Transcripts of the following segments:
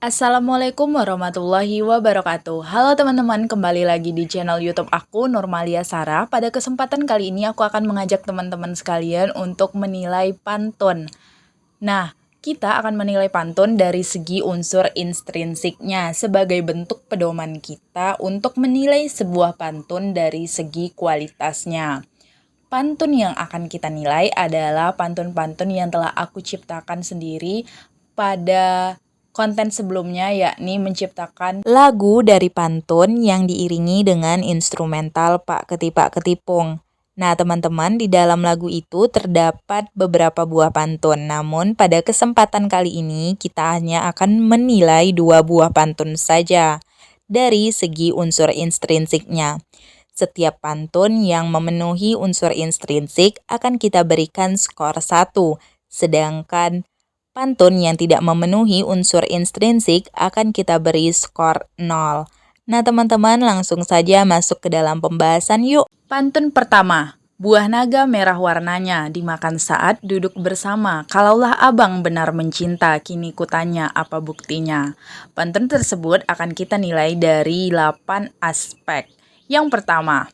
Assalamualaikum warahmatullahi wabarakatuh. Halo teman-teman, kembali lagi di channel YouTube aku, Nurmalia Sarah. Pada kesempatan kali ini aku akan mengajak teman-teman sekalian untuk menilai pantun. Nah, kita akan menilai pantun dari segi unsur intrinsiknya sebagai bentuk pedoman kita untuk menilai sebuah pantun dari segi kualitasnya. Pantun yang akan kita nilai adalah pantun-pantun yang telah aku ciptakan sendiri pada konten sebelumnya, yakni menciptakan lagu dari pantun yang diiringi dengan instrumental Pak Ketipung. Nah, teman-teman, di dalam lagu itu terdapat beberapa buah pantun. Namun, pada kesempatan kali ini kita hanya akan menilai 2 buah pantun saja dari segi unsur intrinsiknya. Setiap pantun yang memenuhi unsur intrinsik akan kita berikan skor 1, sedangkan pantun yang tidak memenuhi unsur intrinsik akan kita beri skor 0. Nah teman-teman, langsung saja masuk ke dalam pembahasan yuk. Pantun pertama, buah naga merah warnanya, dimakan saat duduk bersama. Kalaulah abang benar mencinta, kini kutanya apa buktinya. Pantun tersebut akan kita nilai dari 8 aspek. Yang pertama,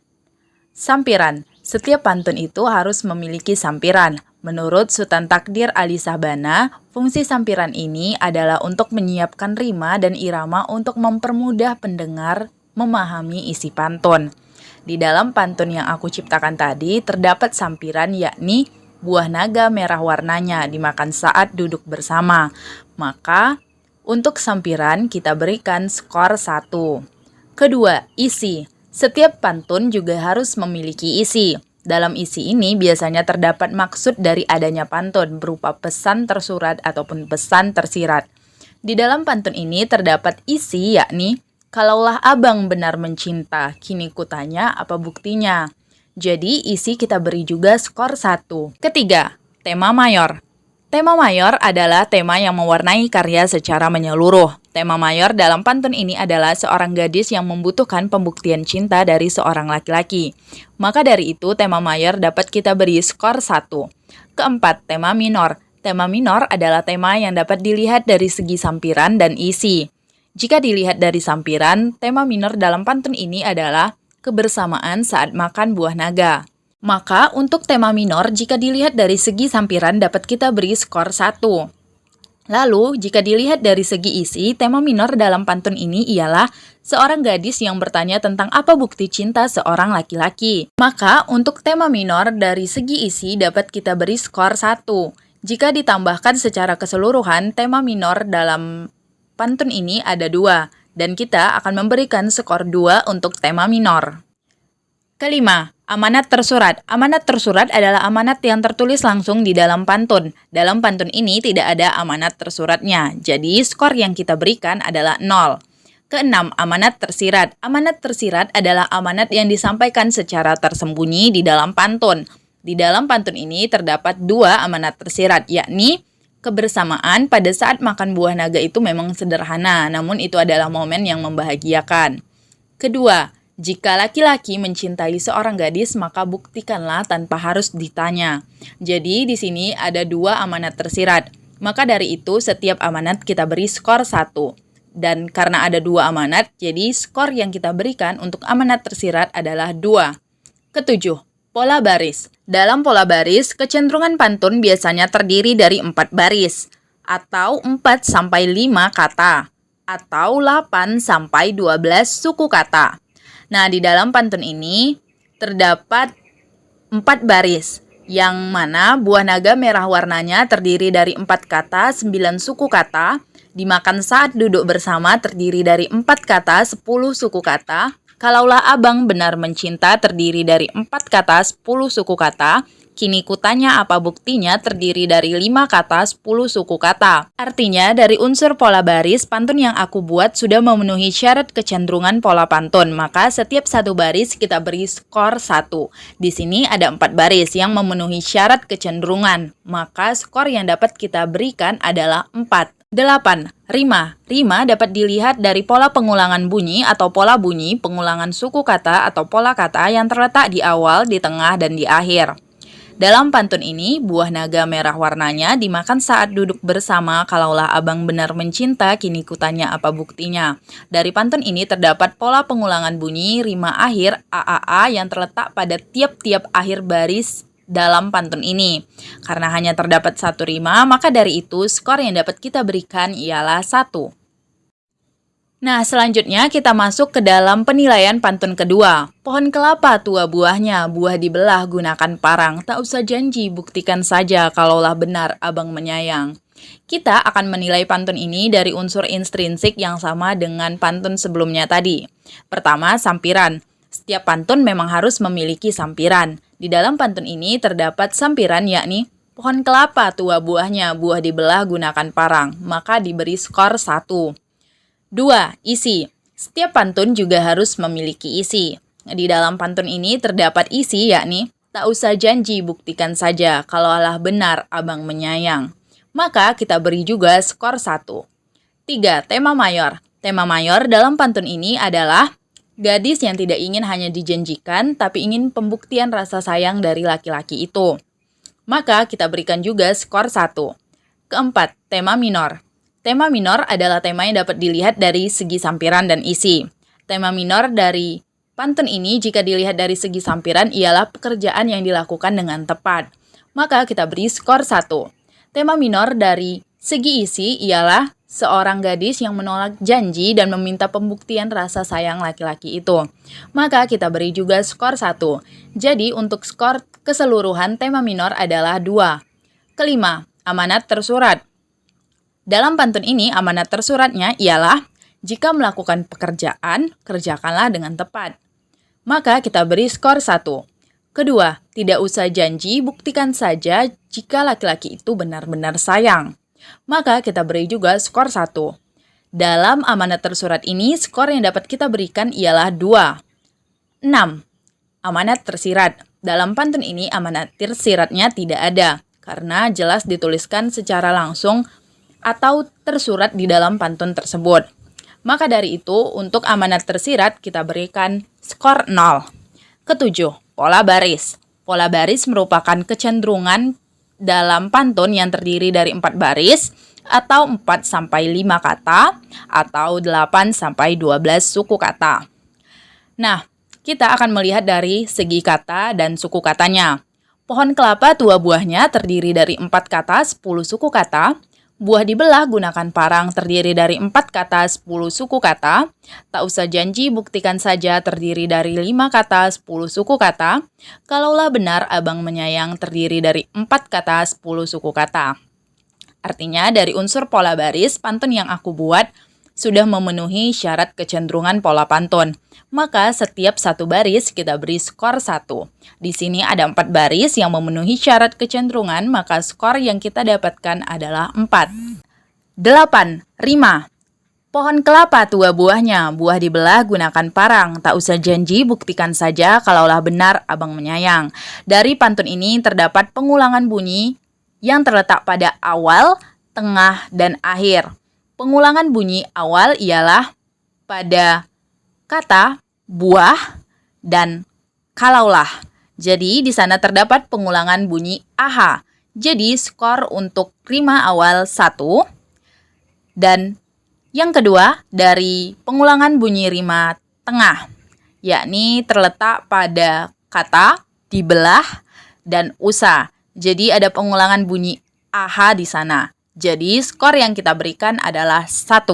sampiran. Setiap pantun itu harus memiliki sampiran. Menurut Sultan Takdir Ali Sabana, fungsi sampiran ini adalah untuk menyiapkan rima dan irama untuk mempermudah pendengar memahami isi pantun. Di dalam pantun yang aku ciptakan tadi, terdapat sampiran yakni buah naga merah warnanya, dimakan saat duduk bersama. Maka, untuk sampiran kita berikan skor 1. Kedua, isi. Setiap pantun juga harus memiliki isi. Dalam isi ini biasanya terdapat maksud dari adanya pantun berupa pesan tersurat ataupun pesan tersirat. Di dalam pantun ini terdapat isi yakni, kalaulah abang benar mencinta, kini kutanya apa buktinya. Jadi isi kita beri juga skor 1. Ketiga, tema mayor. Tema mayor adalah tema yang mewarnai karya secara menyeluruh. Tema mayor dalam pantun ini adalah seorang gadis yang membutuhkan pembuktian cinta dari seorang laki-laki. Maka dari itu, tema mayor dapat kita beri skor 1. Keempat, tema minor. Tema minor adalah tema yang dapat dilihat dari segi sampiran dan isi. Jika dilihat dari sampiran, tema minor dalam pantun ini adalah kebersamaan saat makan buah naga. Maka untuk tema minor jika dilihat dari segi sampiran dapat kita beri skor 1. Lalu jika dilihat dari segi isi, tema minor dalam pantun ini ialah seorang gadis yang bertanya tentang apa bukti cinta seorang laki-laki. Maka untuk tema minor dari segi isi dapat kita beri skor 1. Jika ditambahkan secara keseluruhan, tema minor dalam pantun ini ada 2, dan kita akan memberikan skor 2 untuk tema minor. Kelima, amanat tersurat. Amanat tersurat adalah amanat yang tertulis langsung di dalam pantun. Dalam pantun ini tidak ada amanat tersuratnya, jadi skor yang kita berikan adalah 0. Keenam, amanat tersirat. Amanat tersirat adalah amanat yang disampaikan secara tersembunyi di dalam pantun. Di dalam pantun ini terdapat 2 amanat tersirat, yakni kebersamaan pada saat makan buah naga itu memang sederhana, namun itu adalah momen yang membahagiakan. Kedua, jika laki-laki mencintai seorang gadis, maka buktikanlah tanpa harus ditanya. Jadi di sini ada 2 amanat tersirat. Maka dari itu setiap amanat kita beri skor 1. Dan karena ada 2 amanat, jadi skor yang kita berikan untuk amanat tersirat adalah 2. Ketujuh, pola baris. Dalam pola baris, kecenderungan pantun biasanya terdiri dari 4 baris, atau 4-5 kata, atau 8-12 suku kata. Nah, di dalam pantun ini terdapat 4 baris, yang mana buah naga merah warnanya terdiri dari 4 kata, 9 suku kata, dimakan saat duduk bersama terdiri dari 4 kata, 10 suku kata, kalaulah abang benar mencinta terdiri dari 4 kata, 10 suku kata, kini kutanya apa buktinya terdiri dari 5 kata, 10 suku kata. Artinya, dari unsur pola baris, pantun yang aku buat sudah memenuhi syarat kecenderungan pola pantun, maka setiap satu baris kita beri skor 1. Di sini ada 4 baris yang memenuhi syarat kecenderungan, maka skor yang dapat kita berikan adalah 4. 8. Rima. Rima dapat dilihat dari pola pengulangan bunyi atau pola bunyi, pengulangan suku kata atau pola kata yang terletak di awal, di tengah, dan di akhir. Dalam pantun ini, buah naga merah warnanya dimakan saat duduk bersama, kalaulah abang benar mencinta, kini kutanya apa buktinya. Dari pantun ini terdapat pola pengulangan bunyi rima akhir AAA yang terletak pada tiap-tiap akhir baris dalam pantun ini. Karena hanya terdapat satu rima, maka dari itu skor yang dapat kita berikan ialah 1. Nah, selanjutnya kita masuk ke dalam penilaian pantun kedua. Pohon kelapa tua buahnya, buah dibelah gunakan parang. Tak usah janji, buktikan saja kalaulah benar abang menyayang. Kita akan menilai pantun ini dari unsur intrinsik yang sama dengan pantun sebelumnya tadi. Pertama, sampiran. Setiap pantun memang harus memiliki sampiran. Di dalam pantun ini terdapat sampiran yakni pohon kelapa tua buahnya, buah dibelah gunakan parang. Maka diberi skor 1. 2. Isi. Setiap pantun juga harus memiliki isi. Di dalam pantun ini terdapat isi yakni tak usah janji, buktikan saja kalaulah benar abang menyayang. Maka kita beri juga skor 1. 3. Tema mayor. Tema mayor dalam pantun ini adalah gadis yang tidak ingin hanya dijanjikan tapi ingin pembuktian rasa sayang dari laki-laki itu. Maka kita berikan juga skor 1. Keempat, tema minor. Tema minor adalah tema yang dapat dilihat dari segi sampiran dan isi. Tema minor dari pantun ini jika dilihat dari segi sampiran ialah pekerjaan yang dilakukan dengan tepat. Maka kita beri skor 1. Tema minor dari segi isi ialah seorang gadis yang menolak janji dan meminta pembuktian rasa sayang laki-laki itu. Maka kita beri juga skor 1. Jadi untuk skor keseluruhan tema minor adalah 2. Kelima, amanat tersurat. Dalam pantun ini, amanat tersuratnya ialah jika melakukan pekerjaan, kerjakanlah dengan tepat. Maka kita beri skor 1. Kedua, tidak usah janji, buktikan saja jika laki-laki itu benar-benar sayang. Maka kita beri juga skor 1. Dalam amanat tersurat ini, skor yang dapat kita berikan ialah 2. 6. Amanat tersirat. Dalam pantun ini, amanat tersiratnya tidak ada, karena jelas dituliskan secara langsung atau tersurat di dalam pantun tersebut. Maka dari itu, untuk amanat tersirat kita berikan skor 0. Ketujuh, pola baris. Pola baris merupakan kecenderungan dalam pantun yang terdiri dari 4 baris atau 4-5 kata atau 8-12 suku kata. Nah, kita akan melihat dari segi kata dan suku katanya. Pohon kelapa tua buahnya terdiri dari 4 kata 10 suku kata. Buah dibelah gunakan parang terdiri dari 4 kata 10 suku kata. Tak usah janji, buktikan saja terdiri dari 5 kata 10 suku kata. Kalaulah benar abang menyayang terdiri dari 4 kata 10 suku kata. Artinya dari unsur pola baris, pantun yang aku buat sudah memenuhi syarat kecenderungan pola pantun. Maka setiap satu baris kita beri skor 1. Di sini ada 4 baris yang memenuhi syarat kecenderungan, maka skor yang kita dapatkan adalah 4. 8. Rima. Pohon kelapa tua buahnya, buah dibelah gunakan parang. Tak usah janji, buktikan saja kalaulah benar abang menyayang. Dari pantun ini terdapat pengulangan bunyi yang terletak pada awal, tengah, dan akhir. Pengulangan bunyi awal ialah pada kata, buah, dan kalaulah. Jadi di sana terdapat pengulangan bunyi aha. Jadi skor untuk rima awal 1. Dan yang kedua dari pengulangan bunyi rima tengah, yakni terletak pada kata, dibelah, dan usa. Jadi ada pengulangan bunyi aha di sana. Jadi skor yang kita berikan adalah 1.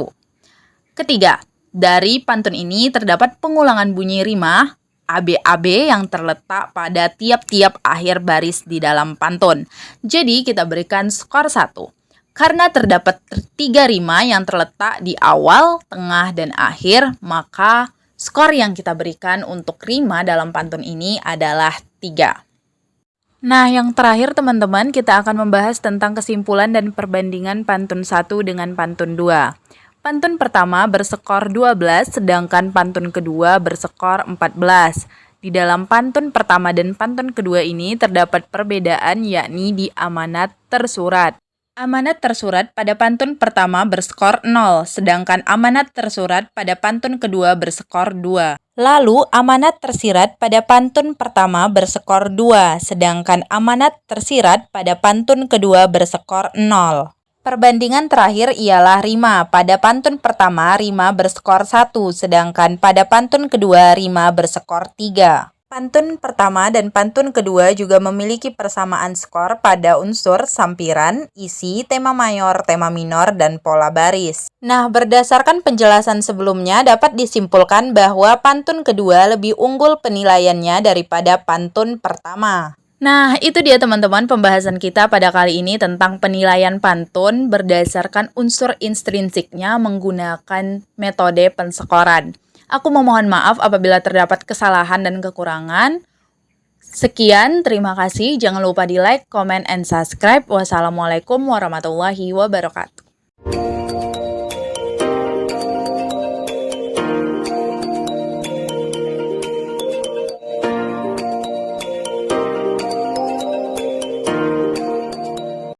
Ketiga, dari pantun ini terdapat pengulangan bunyi rima ABAB yang terletak pada tiap-tiap akhir baris di dalam pantun. Jadi kita berikan skor 1. Karena terdapat 3 rima yang terletak di awal, tengah, dan akhir, maka skor yang kita berikan untuk rima dalam pantun ini adalah 3. Nah, yang terakhir teman-teman, kita akan membahas tentang kesimpulan dan perbandingan pantun 1 dengan pantun 2. Pantun pertama berskor 12, sedangkan pantun kedua berskor 14. Di dalam pantun pertama dan pantun kedua ini terdapat perbedaan, yakni di amanat tersurat. Amanat tersurat pada pantun pertama berskor 0, sedangkan amanat tersurat pada pantun kedua berskor 2. Lalu amanat tersirat pada pantun pertama berskor 2, sedangkan amanat tersirat pada pantun kedua berskor 0. Perbandingan terakhir ialah rima. Pada pantun pertama, rima berskor 1, sedangkan pada pantun kedua, rima berskor 3. Pantun pertama dan pantun kedua juga memiliki persamaan skor pada unsur sampiran, isi, tema mayor, tema minor, dan pola baris. Nah, berdasarkan penjelasan sebelumnya, dapat disimpulkan bahwa pantun kedua lebih unggul penilaiannya daripada pantun pertama. Nah, itu dia teman-teman pembahasan kita pada kali ini tentang penilaian pantun berdasarkan unsur intrinsiknya menggunakan metode penskoran. Aku memohon maaf apabila terdapat kesalahan dan kekurangan. Sekian, terima kasih. Jangan lupa di like, comment, and subscribe. Wassalamualaikum warahmatullahi wabarakatuh.